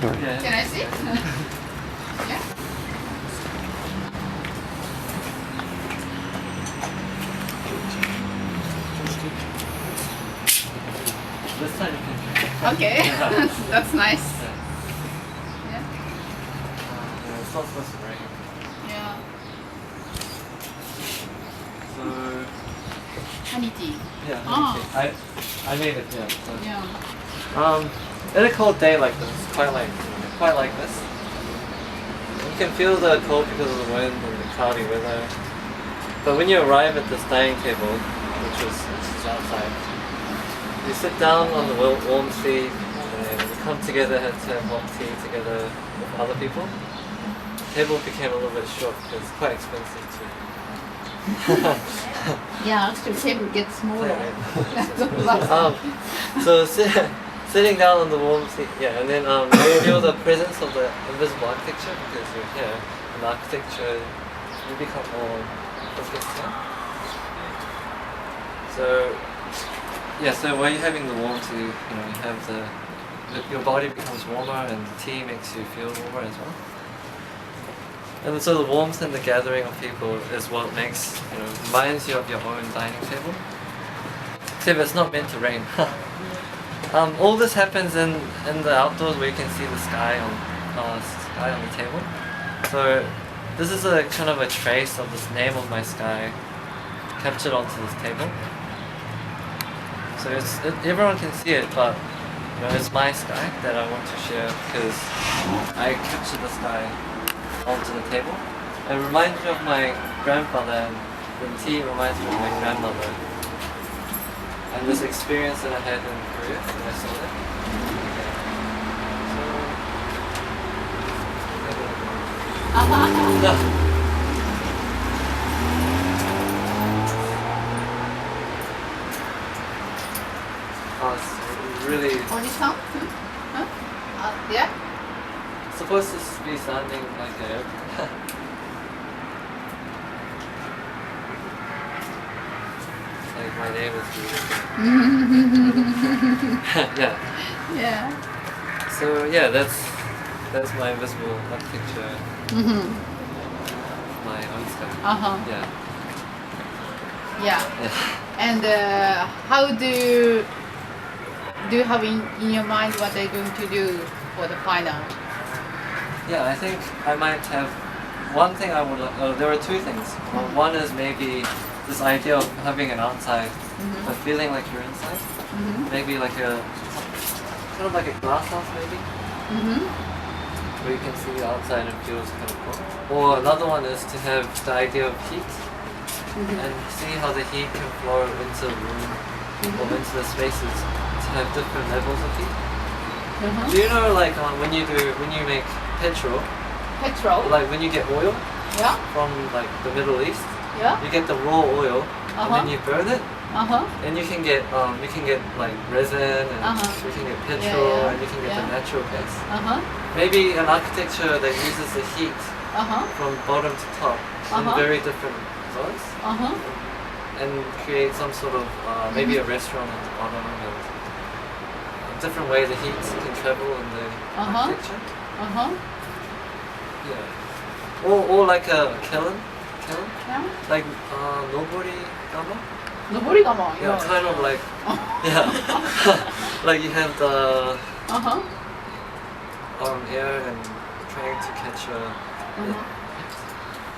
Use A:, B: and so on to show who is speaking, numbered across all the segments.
A: Sorry.
B: Yeah.
C: Can I see? Yeah.
B: This time you can.
C: Okay. That's nice.
B: Yeah.
C: Yeah.
B: Yeah, it's not supposed to rain.
C: Yeah.
B: So
C: Honey tea.
B: yeah,
C: Oh.
B: okay. I made it. Yeah. So,
C: Yeah.
B: in a cold day like this, quite like this. You can feel the cold because of the wind and the cloudy weather. But when you arrive at this dining table, which is outside, you sit down on the warm seat and you come together to have hot tea together with other people. The table became a little bit short because it's quite expensive too.
C: Yeah, actually table gets smaller.
B: So sitting down on the warm seat, yeah, and then you feel the presence of the invisible architecture because you're here, and the architecture, you become more focused. Yeah? So yeah, so while you're having the warm tea, you have your body becomes warmer, and the tea makes you feel warmer as well. And so the warmth and the gathering of people is what makes, reminds you of your own dining table. Except it's not meant to rain. All this happens in the outdoors where you can see the sky on the table. So this is a kind of a trace of this name of my sky captured onto this table. So everyone can see it, but it's my sky that I want to share because I captured the sky onto the table. It reminds me of my grandfather, and the tea reminds me of my grandmother. And this experience that I had in Korea when I saw that. Oh, it's really
C: Only Huh? Yeah?
B: supposed to be sounding like a airplane. Like my name is yeah.
C: Yeah.
B: So yeah, that's my invisible architecture. My own sky. Yeah.
C: Yeah.
B: Yeah.
C: And how do you have in your mind what they're going to do for the final?
B: Yeah, I think I might have one thing I would. There are two things. One is maybe this idea of having an outside, but feeling like you're inside. Maybe like kind of like a glass house, maybe, where you can see the outside and feels kind of cool. Or another one is to have the idea of heat and see how the heat can flow into the room or into the spaces to have different levels of heat. Do you know, like when you make petrol, like when you get oil
C: Yeah.
B: from like the Middle East,
C: Yeah.
B: you get the raw oil and then you burn it, and you can get like resin and you can get petrol and you can get the natural gas. Maybe an architecture that uses the heat from bottom to top in very different zones and create some sort of maybe a restaurant at the bottom and a different way the heat can travel in the architecture. Yeah. Or like a kiln.
C: Yeah.
B: Like nobody gama?
C: Noborigama.
B: Yeah, kind of like yeah. Like you have the air and trying to catch a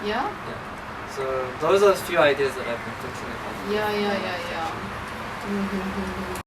C: Yeah.
B: yeah. So those are a few ideas that I've been thinking about.
C: Yeah.